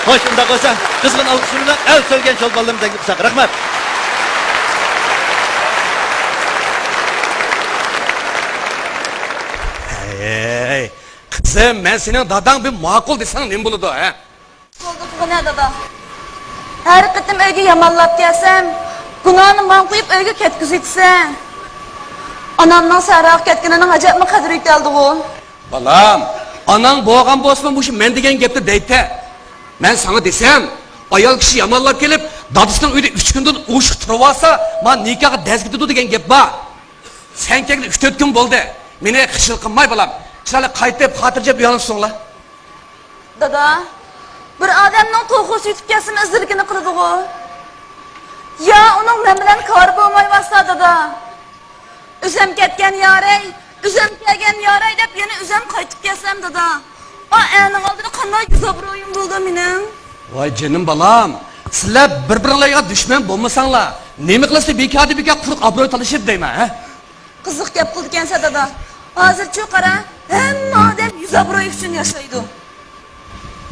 Hoş unda koysa kızgın alkışlarıyla el söyleyen çolballarını teklif kısak. Rahmet. Hey, kızım ben senin dadan bir makul desem ne buludu ha? Oldu bu ne dada? Her kıtım öyge yamanlap gelsem, günahını man koyup öyge ketkizitsen. Anamdan saraq ketkininin acayip mi kadri yükseldi o? Balam, anan boğan bosman bu işi men degen gepti deyte. Ben sana desem, ayal kişi yamanlap gelip, dadısının öyle 3 gündür uçuk tırvasa, man nikahı dezgidi degen gep ba. Sen kekli 3-4 gün boldu. Mene kışıl kınmay balam. Şöyle kayıtlayıp hatırca bir yanılsın la. Dada, bir adamның toğusu yutib gelsin ızırgını kılıdı o. Ya onun men bilen karı bolmay bassa dada. Üzem ketken yarey, üzem kelgen yarey dep yine üzem kaytıp gelsem dada. O änin aldığını kanday güzel bir oyun buldu menin. Vay canım balam. Sizler birbirlerine düşman bolmasanlar. Nemi kılası bir kağıdı bir kağıdı kuruk abroy talışıp deyme ha? Kızık gep kıldı kense dada. Hazır şu kara, hem madem yüz abroy üçün yaşaydı.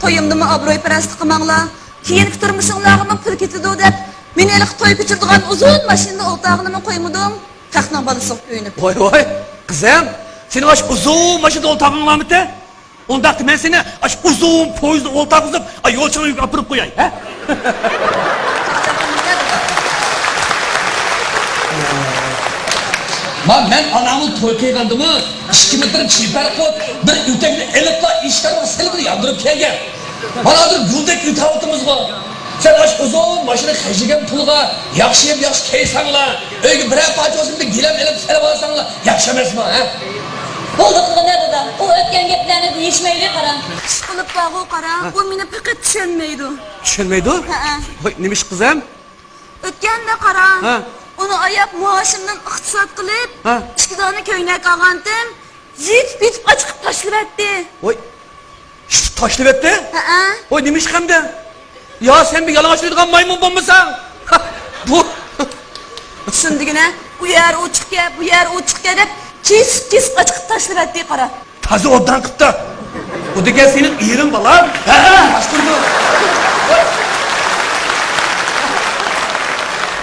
Toyumdu mu abroy perestli kımağla, kiyinki turmuşunlağımın pül ketidi o dep, menelik toy küçürdüğün uzun maşinli oltağını mı koymudum, kaknan balısı köyünüp. Vay, kızım, senin aş uzun maşında oltağın var mı de? Onda ben seni aş uzun poyuzda oltağın uzun, ay yolçana yük apırıp koyayım, he? Lan ben anamın toy kıygandı mı, 2 metre çiper kot, bir ütekli elipla işler vasılı bir yandırıp kelgen. Banadır güldek ütavıtımız var. Sen aş uzun maşını kaçıgen pulga, yakşıyıp yakş keysanla, öyle birer parça olsun bir gilem elip selip alsanla, yakşamaz mı, he? Buldukluğu ne dada, o ötken geplerini değişmeyli kara. Sıkılıp bağı kara, o meni peket düşünmeydi. Düşünmeydi o? Vay, neymiş kızım? Ötken de kara. Ha. Onu ayak muaşımdan iktisat kılıp, Ha. İşkidanı köyüne kağandım, bitip açık taşlıp etti. Vay, şu taşlı etti? Vay neymiş hem de? Ya sen bir yalan açıyordun maymun bombasan. Bu. Şimdi yine bu yer uçuk ya, bu yer uçuk ya dep kis açık taşlıp etti kara. Taze odan kıpta. Bu da gel senin iyirin balam. He, aşkım bu.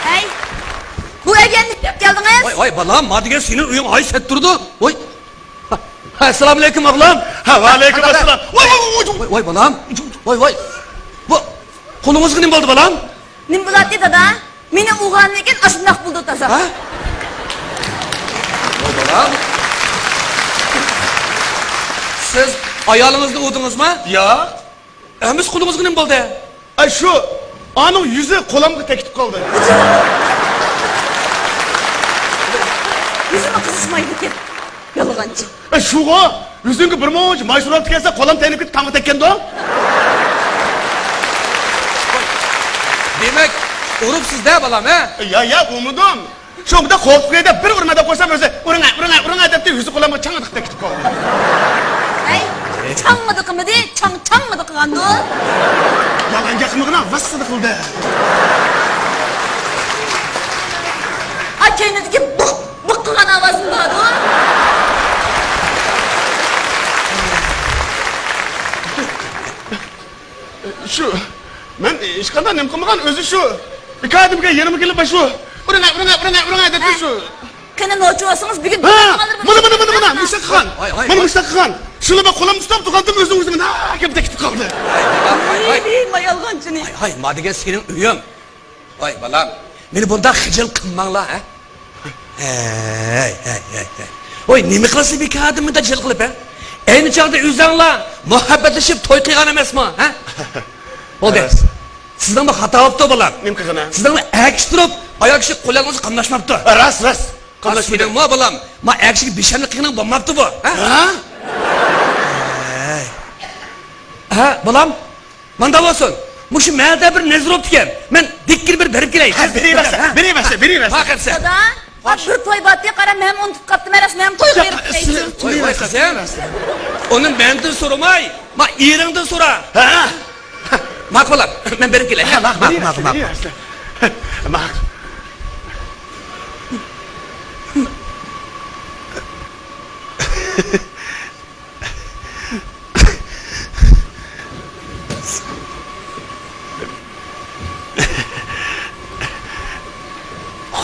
Hey, bu evgenlik yap geldiniz. Vay balam, madem gel senin uyum ay set durdu. Vay. Esselamu aleyküm ağlam. Ha, aleyküm assalam. Vay balam. Vay. Bu kolumuz kınim oldu balam. Nim bulat dada, meni uğanlıken aşındak buldu taza. Ha? Vay balam. Siz ayalınızda udunuz mu? Ya. Hemiz kolumuz kınim oldu. Ay şu, anın yüzü kolamga tekitip kaldı. Yüzüme kızışmaydı ki. Yalgancı. Ay şu o, yüzüngü bir moğuncu, maysurat gelse kolam tenip git kanı tekken de o. Demek urup sizde balam he? Ya umudum. Şu da korkup edip bir vurmada koysam özü, uruna edip de yüzü kolamga çanıdık tekitip kaldı. Hey, çanmadık mı değil, çanmadık kandı. Yalan yakmığına vassıdı kıldı. Ay kendindeki bık kan avazın vardı o. Şu, ben işkandan nemkamagan özü şu. Bir kadim ki 20 kilo başı. Uruna edip şu. Kene noçu olsanız bir gün Ha, bana, Müştak Ay. Bana Müştak Khan. Şunu bak kolam tutam tukaldım özümüzden. Ha, gibi tekitip kaldı. Ay yalgancı ne? Hay, madem senin üyüm. Vay balam. Beni bunda hıcıl kılmanla ha? Hey. Oy, nemi kılası bir kağıdımı da cıl kılıp ha? Aynı çağda üzerle muhabbetleşip toy kıygan emez mi ha? Oldu. Sizden bak hata yaptı balam. Nem kızına. Sizden bak ayak durup ayak işi kollarınızı kamlaşmaptı. Ras. Kalı senin mu balam? Ma ayak işi bir şeyle kıygan bulmaptı bu. Ha? Ha balam? Manda olsun. Bu şu mehelde bir nezir optiken. Ben dikkir bir berip gireyim. Ha, beni verse. Bak hepsi. Dada, bak bir toy battı kara mem unutup kaptım eras mem toy kıyırıp kayıcı. Vay kızım. Onun benden sorumay. Ma iğrenden sora. Ha? Mak balam. Ben berip gireyim. Mak. Mak.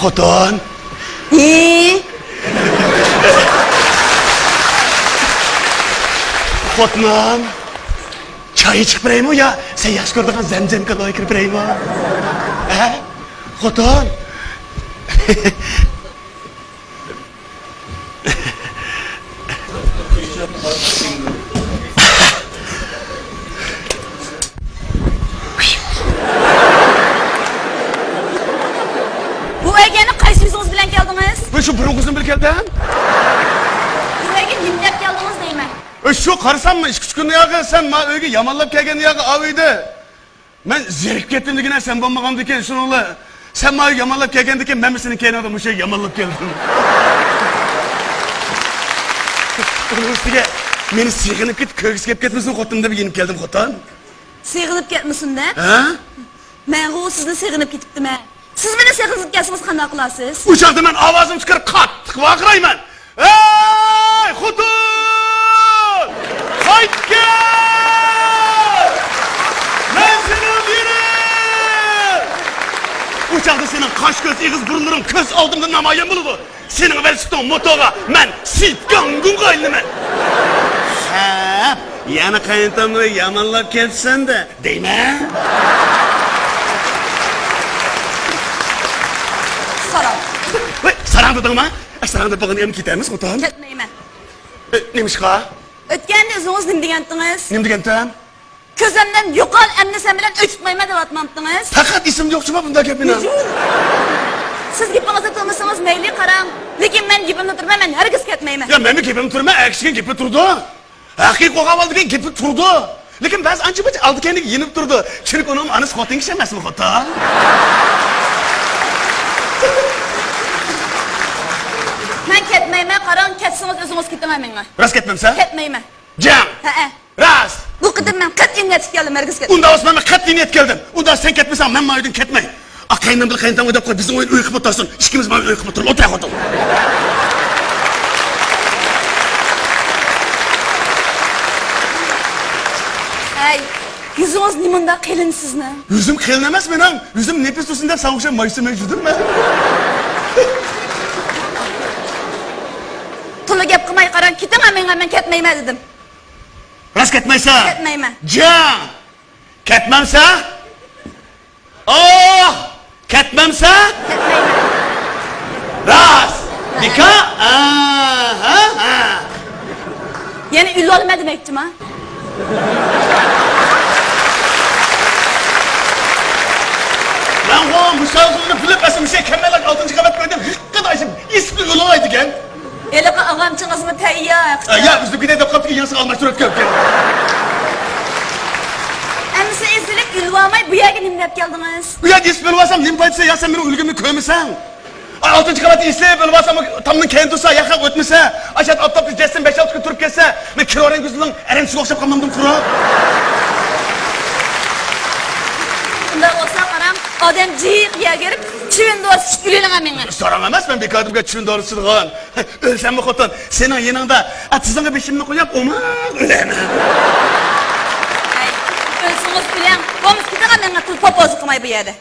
Xotin. Xotinim. Çay içip bireymi ya? Sen yaş gördüğün zemzem kadar kirip bireymi? Xotin. Bu egeni qaysi yüzünüz bilen geldiniz? Ve şu burun kızını bir kelden. Bu egen nimlep geldiniz deymen. Şu karısam mı? İş küçük günü yağı sen ma öyle yamallap kelgen yağı avıydı. Ben zerip kettim dikine sen bombagam diken şununla. Sen ma yamallap kelgen diken ben mi senin kendine adamı şey yamallap geldim. Onun üstüge beni sığınıp git köküs kep ketmesin Xotinimde bir yenip geldim Xotin. Sığınıp ketmesin de. Ha? Men o sizni sığınıp ketipdim he. Siz meni sığınıp ketsiniz qanday qilasiz? Uçakta ben avazım çıkarıp kattık vakırayman. Hey Xotin! Hayt gel! Ben seni öldürürüm! Uçakta senin kaş göz, iğiz burunların köz aldığımda namayen buldu. Senin velsiton motoga ben siltkan gün kaylımen. Hep yani kayıntamı yamanlap kelsen de değil mi? Saram. Sarang dedin mi? Sarang da bağını yemek gidermiz Xotin. Ketmeymen. Neymiş ka? Ötgende özünüz nim degentiniz? Nim degentim? Közümden yo'qol endi sen bilan o'chitmayman deb aytmabdingiz. Fakat isim yok şuma bunda gapini. Siz gapingizga turmasangiz mayli qarang. Lekin men gapimni turmayman, hargiz ketmayman. Ya meni gapim turma, akşigen gapi turdu. Haqiqiy qo'g'ab oldigan gapi turdu. Lekin ba'zi ancha-muncha aldikani yenib turdi. Chunki uning anis xotin kishi emasmi Xotin? Men ketmayman, qarang, ketsangiz o'zingiz ketamayman. Ras ketmamsa? Ketmayman. Jam. Ha. Ras. Bu qidim men qat'iy niyat keldim, hargiz ketmayman. Unda Osman'a qat'iy niyat keldim. Unda sen ketmasan men maydan ketmay. Aqayndan bil qayndan o'ylab qo'y, bizning o'yin uy qilib o'tirsin. Ikkimiz mana uy qilib o'tirib o'tay Xotin. Ay, yüzünüz nimanda qilin sizni. Yüzüm qilin emas mening. Yüzüm nefes tursin deb savuşa maysa mevjudimmi? Tuni gap qilmay qarang, ketaman men ketmayman dedim. Ras ketmaysa? Ketmayman. Jam. Ketmamsa? Oh! Ketmamsa? Ketmayman. Ras. Dika? Ha. Yana uyli olma demakchimi? Ben o müsaadını bilip bir şey kemerlek 6. kavat koydum. Hıkkıdaysın. İsmi yolulaydı gen. Eliqa ağamchingizmi tayyor. Ya bizimkine de kaptı ki yansı almak durup köp gel. Endi siz esirlik uyli bu yerga nim deb keldingiz? Bu ya ismi olmasam nim baytsa ya sen benim ülgümü köymesen. 6. kavatı isleyip olmasam tamının kendi dursa yakak ötmese. Aşağı aptap destin 5-6 gün durup kesse. Ben kiloren gözünün erensiz okşap kalmamdım kuru. Bunda olsa qarang, odam jiq yerga kirib, chivindoz uylangan menga. Soramamaz ben bir kadımga çün doğrusulğun. Ölsem mi Xotin? Senin yanında atızına beşimini koyup oma ölemem. Ay, o'zingiz bilan qo'miz ketaman menga til popozi qilmay bu yerda.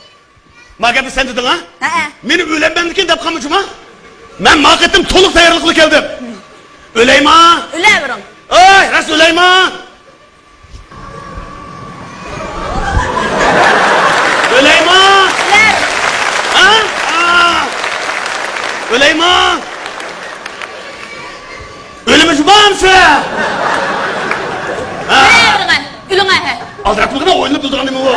Magabi sen dedin ha? Ha. Meni ölenmemlikin dep kalmışım ha? Ben makettim toluk tayarlıklı geldim. Öleyim ha? O'lavering. Oy, ras öleyim ha? Öleyim ha? O'lar. Ha? Öleyim ha? Ölümü cumamsı? O'lavering. Ulinga ha. Aldıraklığına oyunu bulduğun değil mi bu?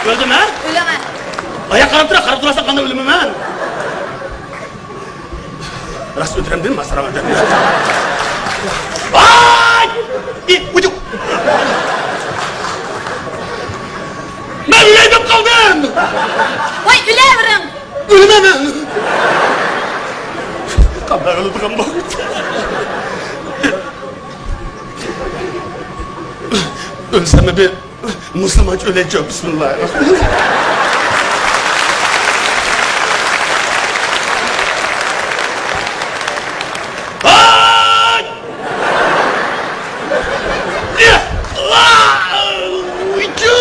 Öldüm ha? Ulinga. Ayak karap durarsan kanda ölümüm ha? Ras öldürem değil mi? Masara öldürem. Ay! Ucuk! Ben üyeydim kaldım! Voy, o'lavering. Ölüme mi? Kanlar öldürem bak. Ölsem mi bir Müslüman öleceğim. Bismillahirrahmanirrahim. Ay! Ya! Ah! Ucu!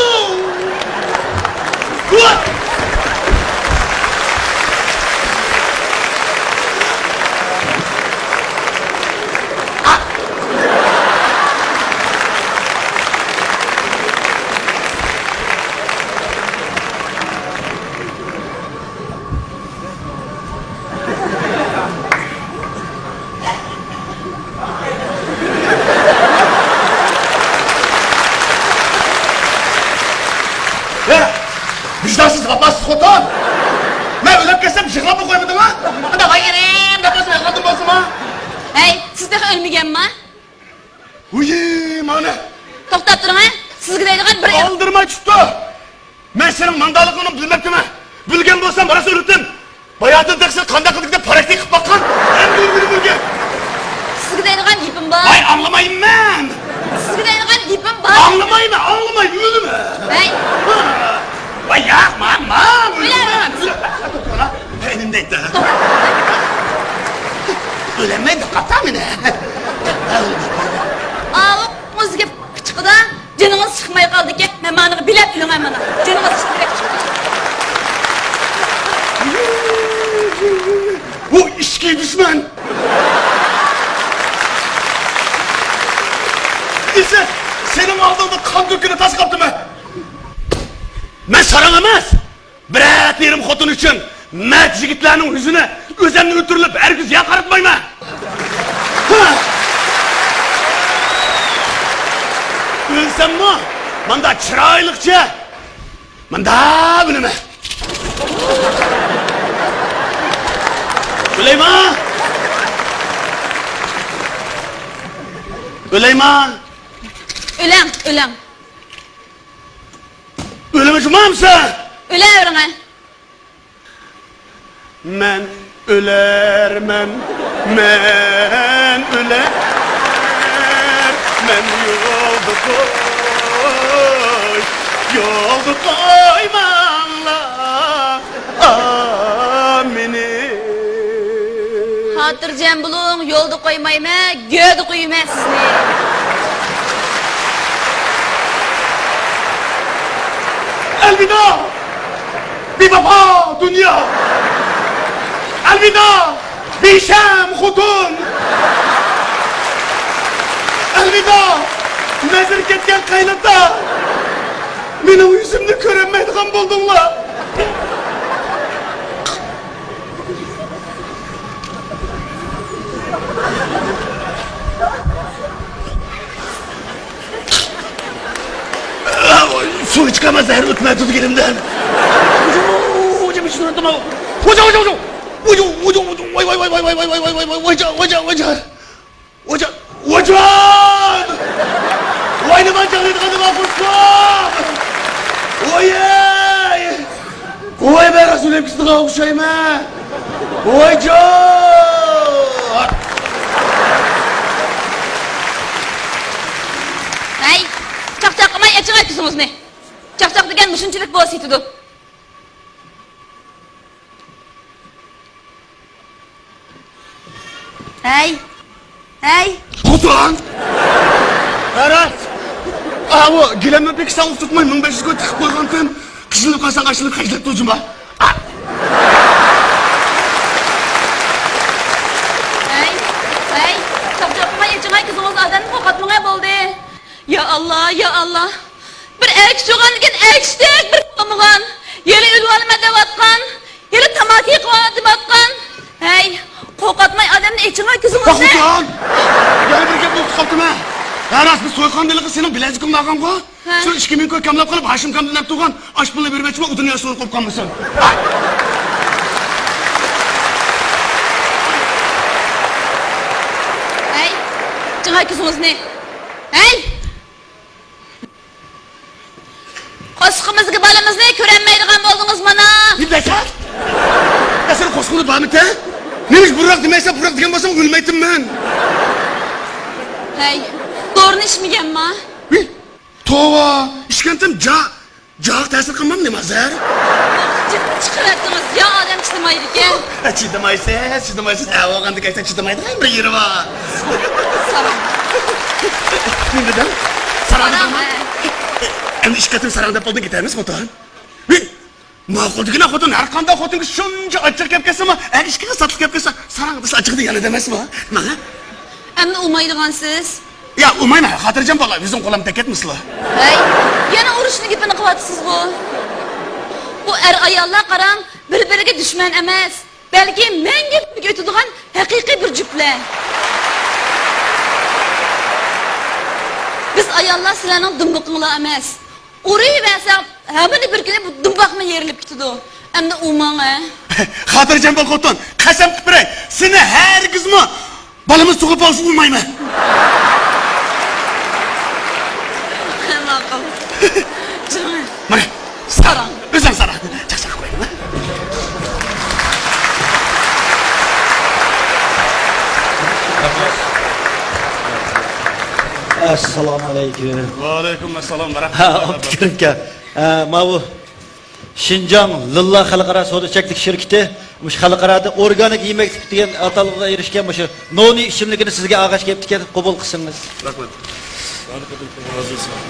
xotin. Men o'lib ketsam yig'lab qo'ymadim ha? Hadi hayrim deb o'zim yig'ladim bo'lsam. Hey, siz de ölmegenmi? Uyi, mana. To'xtab turing ha. Sizga deydigan bir Aldırma tuttu. Men senin mandalıqını bilmeptimi? Bilgen bo'lsam bana söyledim. Bayatın teksin kanda kıldık da praktik qilib bakkan. En doğru bilgen. sizga deydigan gapim bor. Ay anlamayım ben. Sizga deydigan gapim bor. Anlamayım öldüm. Hey, Vay yapma. Bilemem. Elimdeydi. Ölemeydi katamine. avu o'ziga chiqdi. Canınız çıkmaya kaldı ki. Men bana bilep bilin hemen. Canınız çıktı. Bu içki düşman. İşte senin aldığında kan dökünü tas kaptı mı? Ben saran emez. Birer yerim xotun için mert yigitlerinin yüzüne özenle ötürülüp herkes yakartmayın mı? Ölsem mi? Manda çıraylıkça. Manda bilime. Süleyman! Süleyman! Ölen. Ölüme cuma mısın? Ölen ha. Men ölermem, men öler, men yolda koymanla, amini. Hatırcam bulun, yolda koymayma, göğde koyma sizni. Elvida! Bir baba dünya! Elvida! Bir şem hutun! Elvida! Mezir ketken kaynata! Benim yüzümde köremeydiğim buldunlar! Su çıkamaz zehir ötmeye tut elimden. Hocam hiç unuttum ama. Hocam. Hocam. Vay ne bacağıydı kadın akuttum. Oy be Resul hepsini kavuşayım ha. Hocam. Hey, çakçaklamay açık aytıyorsunuz ne? Çakçak degen müşünçülük boğaz etidu. Hey. Kutulan! Berat! Bu gilenme pek sağlık tutmayın. 1500 koy tıkıp koygan tüm. Kışılıp kalsan karşılık kaçlık tutucum ba. Hey. Çakçaklamay açık aytıyorsunuz adamı kokatmaya boldu. Ya Allah. Bir erkek çoğan degen erkek bir komuğan. Yeli ülvanıma devatkan. Yeli tamaki kıvadım atkan. Hey. Kokatmay adamın içine aytıyorsunuz ne? Kutulan! Gel bir kep tutup kaptım ha. Berat bir soykan deliği senin bilezikimle ağam ko. Şu 2000 koy kamlap kalıp Haşim kamdan hep tuğan. Aşk bununla bir beçime udun yaşlı olup kalmışsın. Hey, çık aytıyorsunuz ne? Hey! Koşkumuzga balımızı körenmeydiğen oldunuz bana. Bir beşer! Ya senin koskunu bağımit ha? Neymiş bırak demeyse bırak diyen basam gülmeydim ben. Hey, doğru içmeyeceğim mi? Tova! İşkentim cağ tesir kılmam ne mazhar? Çıkarattınız ya adam çıkmaydı ki. Çıdamaysa, o kandı kaysa çıdamaydı bir yeri var. Saram. Ne dedim? Saranda Saram mı? he. Endi işketim saranda buldu gidermiş motor. Mağuldigine xotun, her kanda xotun ki şunca açık kep kese ma, eğer işkine satlık kep kese, sarang dışlı açık diyen edemez mi? Mana? Emni umaydıgan siz. Ya umayma, hatırlayacağım valla, bizim kolam teket misli. Hey, yana urushni gapini qilyapsiz bu. Bu ayollar qaram, bir-biriga dushman emas, balki menga o'tadigan haqiqiy bir juftlar. Biz ayollar sizlarning dumbuqinglar emas. Urayversa, hammani bir kuni bu dumbuqni yerilib ketadi. Endi umanga. Xotirjam bo'l xotin. Qasam qilib beray. Seni hargizmi balamiz tug'ib olsa olmaymi? Ma'qul. Jo'y. Mana Sara. O'zim sara. Chaqchaq qo'yaman. Assalomu alaykum. Va alaykum assalom va Ha, rahmatullohi. Abdukarimka. Mana bu Şinjan Lilla Xalqaro savdo-sotiq shirkati mush xalqarada organik yemek degan atalg'iga erishgan shu noni ichimligini sizga ag'ash kelibdi ekan, qabul qilsangiz. Rahmat.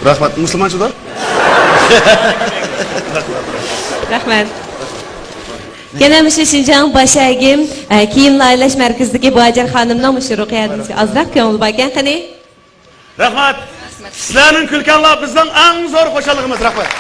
Rahmat. Musulmonchilar? Rahmat. Yana shu Şinjan Başagim kiyim laylash markazidagi Bojar xonimning shu ruqyatini ozroq ko'ngil bo'lgan qani? Rahmat. Sizlarning kulkanlar bizning eng zo'r qo'shanligimiz. Rahmat.